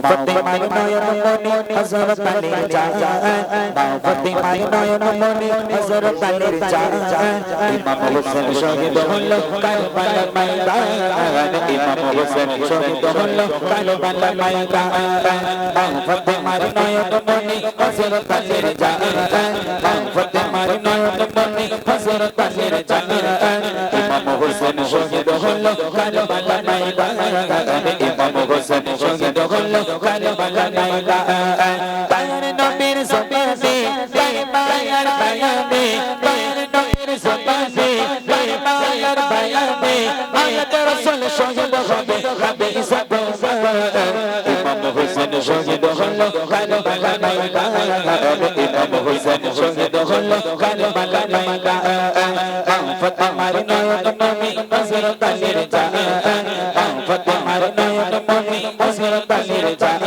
ফাতেমার নয়ন মনি হযরত আলীর জান মা ফাতেমার নয়ন মনি হযরত আলীর জান ইমাম হোসেন শহীদ হলো কারবালার ময়দান ইমাম হোসেন শহীদ হলো কারবালার ময়দান মা ফাতেমার নয়ন মনি হযরত আলীর জান মা ফাতেমার নয়ন মনি হযরত আলীর জান ইমাম হোসেন শহীদ হলো কারবালার ময়দান ইমাম হোসেন শহীদ হলো কারবালার ময়দান তার নবীর জবানে বাইবার বায়ানে তার নবীর জবানে বাইবার বায়ানে আয়াত রাসূল শহীদ হবে হবে ইসলাম ইমাম হোসেন শহীদ হলো কারবালার ময়দান ইমাম হোসেন শহীদ হলো কারবালার ময়দান ফাতেমার নয়ন মনি হযরত আলীর জান ফাতেমার নয়ন মনি হযরত আলীর জান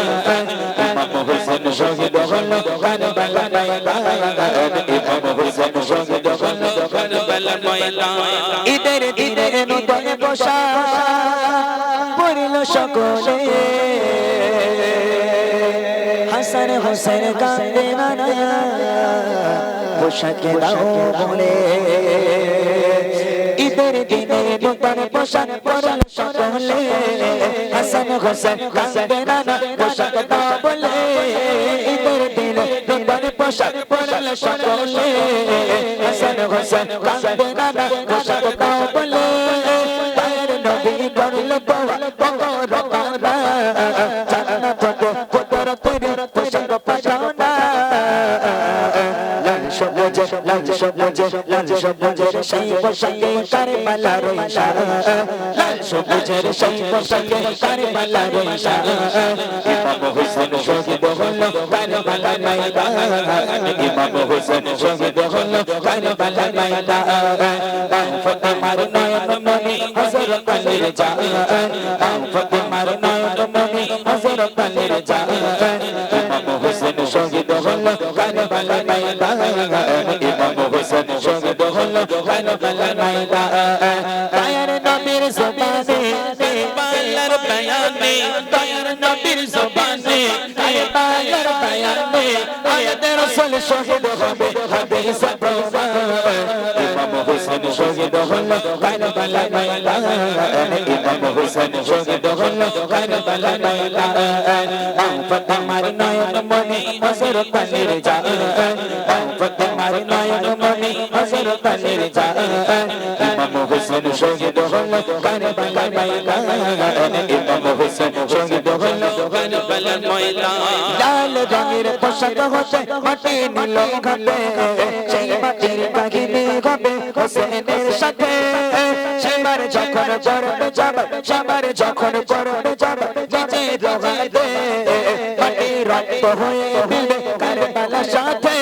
ইমাম হোসেন শহীদ হলো কারবালার ময়দান ইমাম হোসেন শহীদ হলো কারবালার ময়দান ঈদের দিনে নতুন পোশাক পরিল সকলে হাসান হোসেন কাঁদে না পোশাকে দাও বলে ঈদের দিনে নতুন পোশাক পরল সকলে হাসান হোসেন কাঁদে না পোশাক দাও বলে ঈদের দিনে নতুন পোশাক পরল সকলে হাসান হোসেন কাঁদে না পোশাক দাও বলে তার নবী করল পাওয়া বকর জান্নাত কদর করে পোশাক পাঠাও না লাল সবুজের সেই পোশাকে কারবালার ইশারা লাল সবুজের সেই পোশাকে কারবালার ইশারা ইমাম হোসেন শহীদ হলো কারবালার ময়দান ইমাম হোসেন শহীদ হলো কারবালার ময়দান ফাতেমার নয়ন মনি হযরত আলীর জান ফাতেমার নয়ন মনি হযরত আলীর জান ইমাম হোসেন শহীদ হলো কারবালার ময়দান ইমাম হোসেন শহীদ হলো কারবালার ময়দান তার নবীর জবানে কারবালার বয়ানে তার নবীর জবানে কারবালার বয়ানে আয়াত রাসূল শহীদ হবে হবে ইসলাম ইমাম হোসেন শহীদ হলো কারবালার ময়দান ইমাম হোসেন শহীদ হলো কারবালার ময়দান ফাতেমার নয়ন মনি হযরত আলীর জান ফাতেমার নয়ন মনি হযরত আলীর জান ইমাম হোসেন শহীদ হলো কারবালার ময়দান ইমাম হোসেন শহীদ হলো কারবালার ময়দান লাল রঙের পোশাক হতে মাটি নীল ঘাটে সেই মাটির কাহিনী হবে হোসেনের সাথে সেবার যখন পড়বে যাব সবার যখন পড়বে যাব নিজে রোহাতে মাটি রক্ত হয়ে মিলবে কারবালার সাথে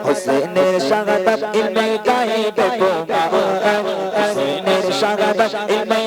হোসেনের শাহাদাত ইলমে গায়েবে তোমার হোসেনের শাহাদাত ইলমে